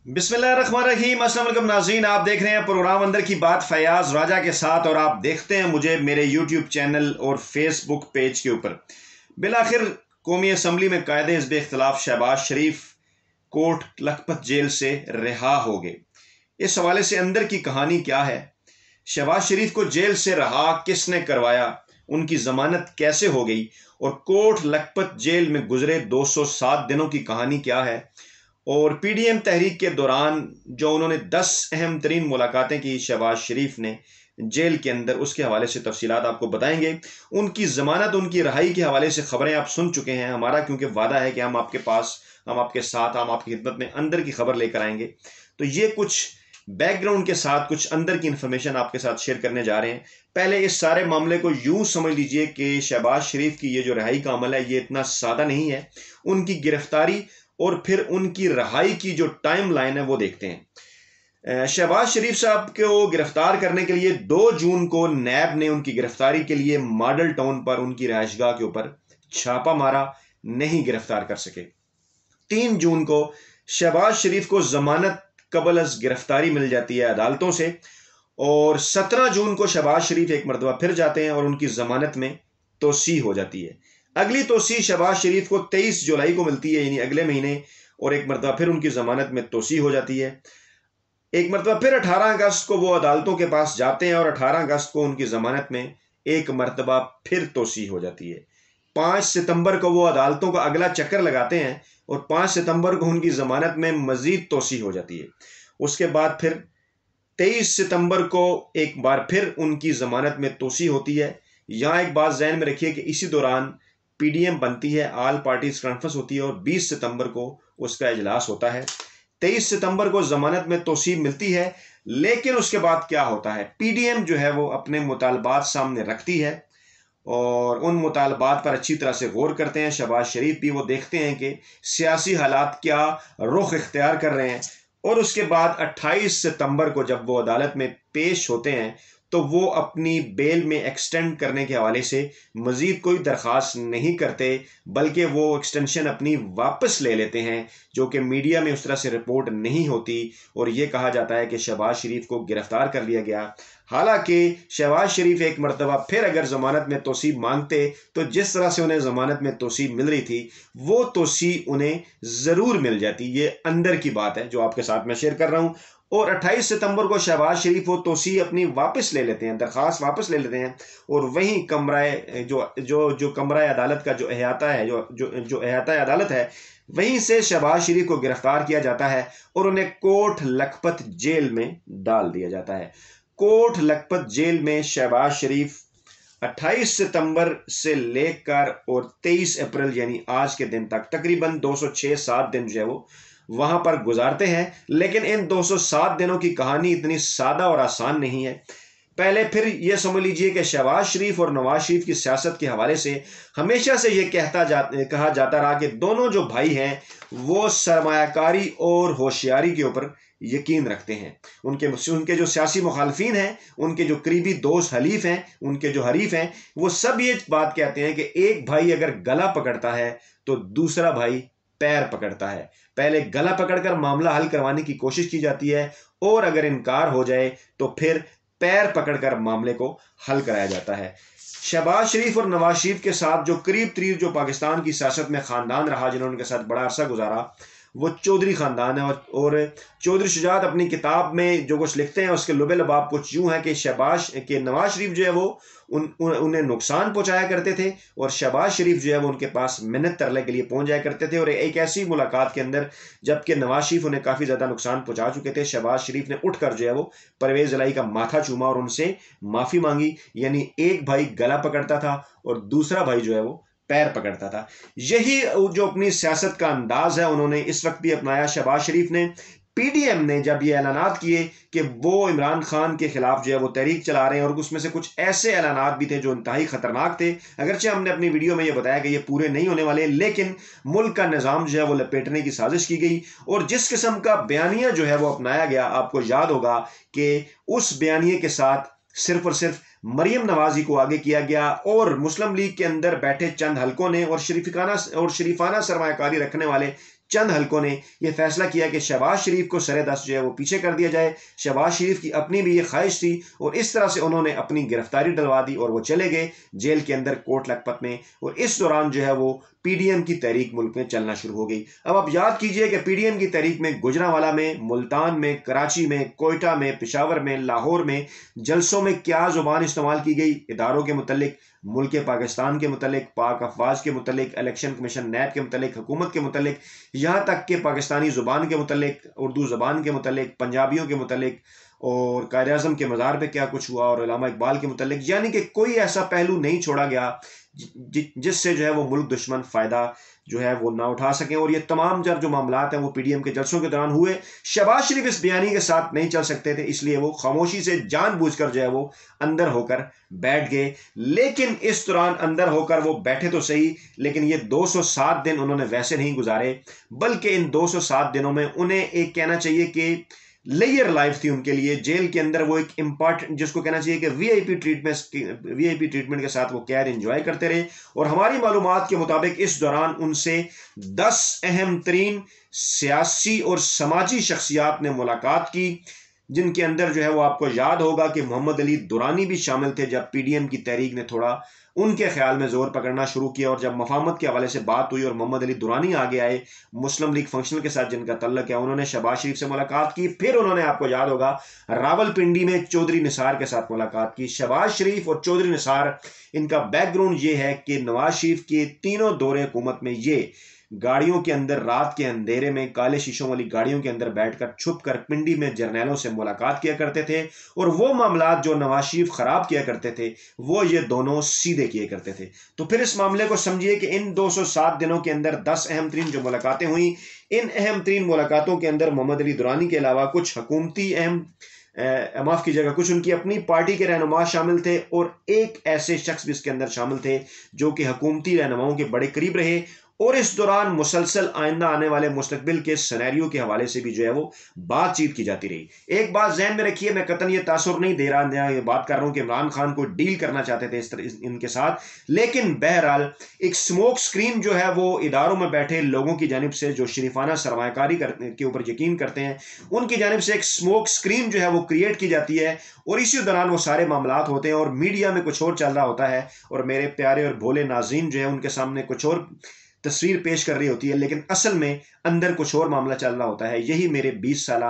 बिस्मिल्लाहिर्रहमानिर्रहीम। अस्सलाम वालेकुम नाज़रीन, आप देख रहे हैं प्रोग्राम अंदर की बात फयाज राजा के साथ और आप देखते हैं मुझे मेरे यूट्यूब चैनल और फेसबुक पेज के ऊपर। बिलाखिर कौमी असम्बली में कायदे हिज़्ब इख्तिलाफ शहबाज शरीफ कोर्ट लखपत जेल से रिहा हो गए। इस हवाले से अंदर की कहानी क्या है, शहबाज शरीफ को जेल से रहा किसने करवाया, उनकी जमानत कैसे हो गई और कोर्ट लखपत जेल में गुजरे 207 दिनों की कहानी क्या है, और पीडीएम तहरीक के दौरान जो उन्होंने 10 अहम तरीन मुलाकातें की शहबाज शरीफ ने जेल के अंदर, उसके हवाले से तफसीलात आपको बताएंगे। उनकी ज़मानत, उनकी रहाई के हवाले से ख़बरें आप सुन चुके हैं। हमारा क्योंकि वादा है कि हम आपके पास, हम आपके साथ, हम आपकी खिदमत में अंदर की खबर लेकर आएंगे, तो ये कुछ बैकग्राउंड के साथ कुछ अंदर की इंफॉर्मेशन आपके साथ शेयर करने जा रहे हैं। पहले इस सारे मामले को यूं समझ लीजिए कि शहबाज शरीफ की ये जो रिहाई का अमल है ये इतना सादा नहीं है। उनकी गिरफ्तारी और फिर उनकी रहाई की जो टाइम लाइन है वो देखते हैं। शहबाज शरीफ साहब को गिरफ्तार करने के लिए 2 जून को नैब ने उनकी गिरफ्तारी के लिए मॉडल टाउन पर उनकी रहायशगाह के ऊपर छापा मारा, नहीं गिरफ्तार कर सके। 3 जून को शहबाज शरीफ को जमानत कबल अज गिरफ्तारी मिल जाती है अदालतों से, और 17 जून को शहबाज शरीफ एक मरतबा फिर जाते हैं और उनकी जमानत में तोसी हो जाती है। अगली तोसी शहबाज शरीफ को 23 जुलाई को मिलती है, यानी अगले महीने, और एक मरतबा फिर उनकी जमानत में तोसी हो जाती है। एक मरतबा फिर 18 अगस्त को वो अदालतों के पास जाते हैं और 18 अगस्त को उनकी जमानत में एक मरतबा फिर तोसी हो जाती है। 5 सितंबर को वो अदालतों का अगला चक्कर लगाते हैं और 5 सितंबर को उनकी जमानत में मजीद तोसी हो जाती है। उसके बाद फिर 23 सितंबर को एक बार फिर उनकी जमानत में तोसी होती है। यहाँ एक बात जहन में रखिए कि इसी दौरान पीडीएम बनती है, ऑल पार्टीज कॉन्फ्रेंस होती है और 20 सितंबर को उसका इजलास होता है। 23 सितंबर को जमानत में तोसी मिलती है, लेकिन उसके बाद क्या होता है, पीडीएम जो है वो अपने मुतालबात सामने रखती है और उन मुतालबात पर अच्छी तरह से गौर करते हैं। शहबाज शरीफ भी वो देखते हैं कि सियासी हालात क्या रुख इख्तियार कर रहे हैं, और उसके बाद 28 सितंबर को जब वो अदालत में पेश होते हैं तो वो अपनी बेल में एक्सटेंड करने के हवाले से मजीद कोई दरख्वास्त नहीं करते, बल्कि वो एक्सटेंशन अपनी वापस ले लेते हैं, जो कि मीडिया में उस तरह से रिपोर्ट नहीं होती, और ये कहा जाता है कि शहबाज शरीफ को गिरफ्तार कर लिया गया। हालांकि शहबाज शरीफ एक मरतबा फिर अगर जमानत में तोसी मांगते तो जिस तरह से उन्हें जमानत में तोसी मिल रही थी वो तोसी उन्हें जरूर मिल जाती। ये अंदर की बात है जो आपके साथ मैं शेयर कर रहा हूं। और 28 सितंबर को शहबाज शरीफ वो तोसी अपनी वापस ले लेते हैं, दरख्वास्त वापस ले लेते हैं, और वहीं कमराए जो कमरा अदालत का जो अहाता है, जो अहाता अदालत है, वहीं से शहबाज शरीफ को गिरफ्तार किया जाता है और उन्हें कोर्ट लखपत जेल में डाल दिया जाता है। कोर्ट लखपत जेल में शहबाज शरीफ 28 सितंबर से लेकर और 23 अप्रैल यानी आज के दिन तक तकरीबन 206-7 दिन जो है वो वहां पर गुजारते हैं। लेकिन इन 207 दिनों की कहानी इतनी सादा और आसान नहीं है। पहले फिर यह समझ लीजिए कि शहबाज शरीफ और नवाज शरीफ की सियासत के हवाले से हमेशा से यह कहा जाता रहा कि दोनों जो भाई हैं वो सरमायाकारी और होशियारी के ऊपर यकीन रखते हैं। उनके जो सियासी मुखालफिन हैं, उनके जो करीबी दोस्त हलीफ हैं, उनके जो हरीफ हैं, वो सब ये बात कहते हैं कि एक भाई अगर गला पकड़ता है तो दूसरा भाई पैर पकड़ता है। पहले गला पकड़कर मामला हल करवाने की कोशिश की जाती है, और अगर इनकार हो जाए तो फिर पैर पकड़कर मामले को हल कराया जाता है। शहबाज शरीफ और नवाज शरीफ के साथ जो करीब तरीब जो पाकिस्तान की सियासत में खानदान रहा, जिन्होंने उनके साथ बड़ा अरसा गुजारा, वो चौधरी खानदान है। और चौधरी शुजात अपनी किताब में जो कुछ लिखते हैं उसके लुबे लबाब कुछ यूं है कि नवाज शरीफ जो है वो उन्हें नुकसान पहुंचाया करते थे, और शहबाज शरीफ जो है वो उनके पास मिन्नत तरले के लिए पहुंच जाया करते थे। और एक ऐसी मुलाकात के अंदर जबकि नवाज शरीफ उन्हें काफ़ी ज़्यादा नुकसान पहुंचा चुके थे, शहबाज शरीफ ने उठकर जो है वो परवेज इलाही का माथा चूमा और उनसे माफ़ी मांगी। यानी एक भाई गला पकड़ता था और दूसरा भाई जो है वो पैर पकड़ता था। यही जो अपनी सियासत का अंदाज है उन्होंने इस वक्त भी अपनाया। शहबाज शरीफ ने, पीडीएम ने जब ये ऐलानात किए कि वो इमरान खान के खिलाफ जो है वो तहरीक चला रहे हैं, और उसमें से कुछ ऐसे ऐलानात भी थे जो इंतहाई खतरनाक थे, अगरचे हमने अपनी वीडियो में ये बताया कि ये पूरे नहीं होने वाले, लेकिन मुल्क का निज़ाम जो है वो लपेटने की साजिश की गई। और जिस किस्म का बयानिया जो है वो अपनाया गया, आपको याद होगा कि उस बयानिए के साथ सिर्फ और सिर्फ मरियम नवाजी को आगे किया गया, और मुस्लिम लीग के अंदर बैठे चंद हलकों ने और शरीफाना सरमायाकारी रखने वाले चंद हलकों ने यह फैसला किया कि शहबाज शरीफ को सरे-दस्त जो है वो पीछे कर दिया जाए। शहबाज शरीफ की अपनी भी ये ख्वाहिश थी और इस तरह से उन्होंने अपनी गिरफ्तारी डलवा दी और वो चले गए जेल के अंदर कोट लखपत में। और इस दौरान जो है वो पीडीएम की तहरीक मुल्क में चलना शुरू हो गई। अब आप याद कीजिए कि पीडीएम की तहरीक में गुजरांवाला में, मुल्तान में, कराची में, कोयटा में, पेशावर में, लाहौर में जलसों में क्या जुबान इस्तेमाल की गई, इदारों के मुतल्लिक, मुल्क पाकिस्तान के मुतल्लिक, पाक अफवाज के मुतल्लिक, इलेक्शन कमीशन नैब के मुतल्लिक, हुकूमत के मुतल्लिक, यहाँ तक कि पाकिस्तानी ज़ुबान के मुतल्लिक, उर्दू ज़बान के मुतल्लिक, पंजाबियों के मुतल्लिक और कायद आज़म के मज़ार पे क्या कुछ हुआ और उलमा इकबाल के मुतल्लिक, यानी कि कोई ऐसा पहलू नहीं छोड़ा गया जिससे जो है वो मुल्क दुश्मन फ़ायदा जो है वो ना उठा सकें। और ये तमाम जो मामलात हैं वो पीडीएम के जलसों के दौरान हुए। शहबाज शरीफ इस बयानी के साथ नहीं चल सकते थे, इसलिए वो खामोशी से जानबूझकर जो है वो अंदर होकर बैठ गए। लेकिन इस दौरान अंदर होकर वो बैठे तो सही, लेकिन ये 207 दिन उन्होंने वैसे नहीं गुजारे, बल्कि इन 207 दिनों में उन्हें एक कहना चाहिए कि लेयर लाइफ थी उनके लिए। जेल के अंदर वो एक इंपॉर्टेंट, जिसको कहना चाहिए कि वीआईपी ट्रीटमेंट के साथ वो कैद एंजॉय करते रहे। और हमारी मालूमात के मुताबिक इस दौरान उनसे 10 अहम तरीन सियासी और समाजी शख्सियात ने मुलाकात की, जिनके अंदर जो है वो आपको याद होगा कि मोहम्मद अली दुरानी भी शामिल थे। जब पीडीएम की तहरीक ने थोड़ा उनके ख्याल में जोर पकड़ना शुरू किया और जब मफाहमत के हवाले से बात हुई और मोहम्मद अली दुरानी आगे आए, मुस्लिम लीग फंक्शनल के साथ जिनका तल्लक है, उन्होंने शहबाज शरीफ से मुलाकात की। फिर उन्होंने, आपको याद होगा, रावलपिंडी में चौधरी निसार के साथ मुलाकात की। शहबाज शरीफ और चौधरी निसार, इनका बैकग्राउंड ये है कि नवाज शरीफ के तीनों दौरे हुकूमत में ये गाड़ियों के अंदर रात के अंधेरे में काले शीशों वाली गाड़ियों के अंदर बैठकर छुपकर पिंडी में जर्नैलों से मुलाकात किया करते थे। और वो मामलात जो नवाज शरीफ खराब किया करते थे वो ये दोनों सीधे किए करते थे। तो फिर इस मामले को समझिए कि इन 207 दिनों के अंदर 10 अहम तरीन जो मुलाकातें हुई, इन अहम तरीन मुलाकातों के अंदर मोहम्मद अली दुरानी के अलावा कुछ हुकूमती माफ कीजिएगा, कुछ उनकी अपनी पार्टी के रहनुमा शामिल थे और एक ऐसे शख्स भी इसके अंदर शामिल थे जो कि हुकूमती रहनुमाओं के बड़े करीब रहे। और इस दौरान मुसलसल आइंदा आने वाले मुस्तकबिल के सिनेरियो के हवाले से भी जो है वो बातचीत की जाती रही। एक बात जहन में रखिए, मैं कतन ये तासुर नहीं दे रहा, ये बात कर रहा हूं कि इमरान खान को डील करना चाहते थे इस तरह इनके साथ, लेकिन बहरहाल एक स्मोक स्क्रीन जो है वो इदारों में बैठे लोगों की जानिब से, जो शरीफाना सरमायाकारी के ऊपर यकीन करते हैं, उनकी जानिब से एक स्मोक स्क्रीन जो है वो क्रिएट की जाती है। और इसी दौरान वो सारे मामलात होते हैं और मीडिया में कुछ और चल रहा होता है और मेरे प्यारे और भोले नाज़रीन जो है उनके सामने कुछ और तस्वीर पेश कर रही होती है, लेकिन असल में अंदर कुछ और मामला चल रहा होता है। यही मेरे 20 साल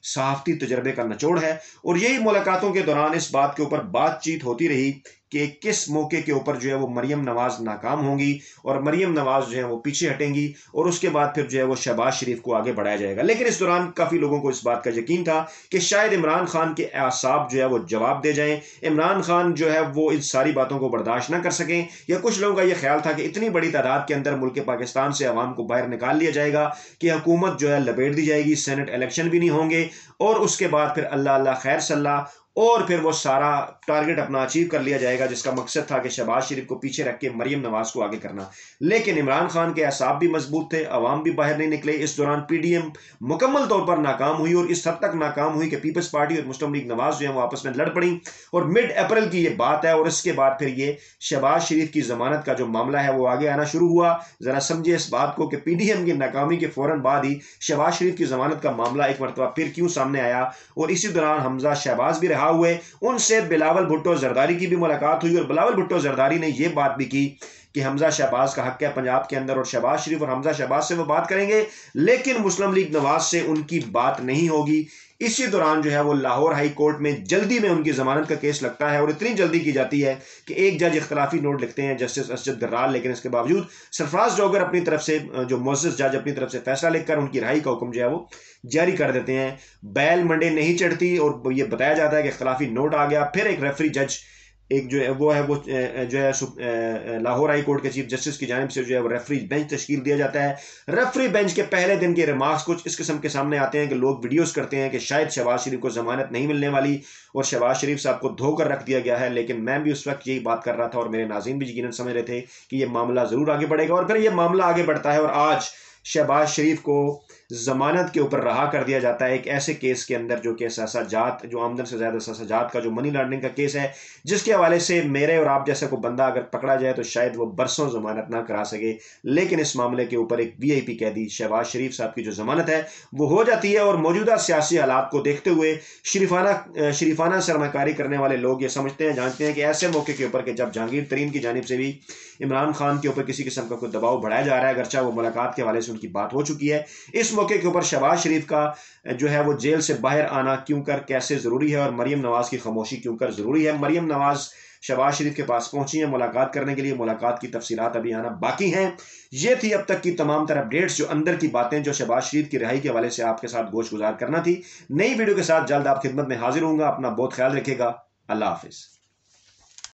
सहाफ़ती तजर्बे का निचोड़ है। और यही मुलाकातों के दौरान इस बात के ऊपर बातचीत होती रही कि किस मौके के ऊपर जो है वो मरियम नवाज नाकाम होंगी और मरियम नवाज जो है वो पीछे हटेंगी और उसके बाद फिर जो है वो शहबाज शरीफ को आगे बढ़ाया जाएगा। लेकिन इस दौरान काफ़ी लोगों को इस बात का यकीन था कि शायद इमरान खान के आसाब जो है वो जवाब दे जाएं, इमरान खान जो है वो इन सारी बातों को बर्दाश्त ना कर सकें, या कुछ लोगों का यह ख्याल था कि इतनी बड़ी तादाद के अंदर मुल्क पाकिस्तान से अवाम को बाहर निकाल लिया जाएगा कि हुकूमत जो है लपेट दी जाएगी, सेनेट इलेक्शन भी नहीं होंगे और उसके बाद फिर अल्लाह अल्लाह खैर सल्ला और फिर वो सारा टारगेट अपना अचीव कर लिया जाएगा, जिसका मकसद था कि शहबाज शरीफ को पीछे रख के मरियम नवाज को आगे करना। लेकिन इमरान खान के असाब भी मजबूत थे, अवाम भी बाहर नहीं निकले। इस दौरान पीडीएम मुकम्मल तौर पर नाकाम हुई और इस हद तक नाकाम हुई कि पीपल्स पार्टी और मुस्लिम लीग नवाज जो है वो आपस में लड़ पड़ी। और मिड अप्रैल की ये बात है और इसके बाद फिर ये शहबाज शरीफ की जमानत का जो मामला है वो आगे आना शुरू हुआ। जरा समझिए इस बात को कि पीडीएम की नाकामी के फौरन बाद ही शहबाज शरीफ की जमानत का मामला एक मरतबा फिर क्यों सामने आया। और इसी दौरान हमजा शहबाज भी रहा हुए, उनसे बिलावल भुट्टो जरदारी की भी मुलाकात हुई और बिलावल भुट्टो जरदारी ने यह बात भी की कि हमजा शहबाज का हक है पंजाब के अंदर और शहबाज शरीफ और हमजा शहबाज से वो बात करेंगे, लेकिन मुस्लिम लीग नवाज से उनकी बात नहीं होगी। इसी दौरान जो है वो लाहौर हाई कोर्ट में जल्दी में उनकी जमानत का केस लगता है और इतनी जल्दी की जाती है कि एक जज इख्तलाफी नोट लिखते हैं, जस्टिस असजद गर्राल, लेकिन इसके बावजूद सरफराज जोगर अपनी तरफ से, जो मुअज़्ज़ज़ जज, अपनी तरफ से फैसला लिखकर उनकी रिहाई का हुक्म जो है वो जारी कर देते हैं। बैल मंडे नहीं चढ़ती और ये बताया जाता है कि इख्तलाफी नोट आ गया। फिर एक रेफरी जज, एक जो है वो जो है लाहौर हाई कोर्ट के चीफ जस्टिस की जानिब से जो है वो रेफरी बेंच तश्कील दिया जाता है। रेफरी बेंच के पहले दिन के रिमार्क्स कुछ इस किस्म के सामने आते हैं कि लोग वीडियोस करते हैं कि शायद शहबाज शरीफ को जमानत नहीं मिलने वाली और शहबाज शरीफ साहब को धोकर रख दिया गया है। लेकिन मैं भी उस वक्त यही बात कर रहा था और मेरे नाज़रीन भी यकीनन समझ रहे थे कि यह मामला ज़रूर आगे बढ़ेगा और फिर यह मामला आगे बढ़ता है और आज शहबाज शरीफ को जमानत के ऊपर रहा कर दिया जाता है एक ऐसे केस के अंदर जो कि सासाजात, जो आमदन से ज्यादा सासाजात का जो मनी लॉन्ड्रिंग का केस है, जिसके हवाले से मेरे और आप जैसा कोई बंदा अगर पकड़ा जाए तो शायद वो बरसों जमानत ना करा सके, लेकिन इस मामले के ऊपर एक VIP कैदी शहबाज शरीफ साहब की जो जमानत है वो हो जाती है। और मौजूदा सियासी हालात को देखते हुए शरीफाना सरमाकारी करने वाले लोग ये समझते हैं, जानते हैं कि ऐसे मौके के ऊपर कि जब जहांगीर तरीन की जानिब से भी इमरान खान के ऊपर किसी किस्म का कोई दबाव बढ़ाया जा रहा है, अगरचा वो मुलाकात के हवाले से उनकी बात हो चुकी है, इस मौके के ऊपर शहबाज शरीफ का जो है वो जेल से बाहर आना क्यों कर कैसे जरूरी है और मरियम नवाज की खामोशी क्यों कर जरूरी है। मरियम नवाज शहबाज शरीफ के पास पहुंची है मुलाकात करने के लिए, मुलाकात की तफसीलात अभी आना बाकी हैं। ये थी अब तक की तमाम तरह अपडेट्स, जो अंदर की बातें जो शहबाज शरीफ की रिहाई के हवाले से आपके साथ गोश गुजार करना थी। नई वीडियो के साथ जल्द आप खिदमत में हाजिर होऊंगा। अपना बहुत ख्याल रखिएगा। अल्लाह हाफिज।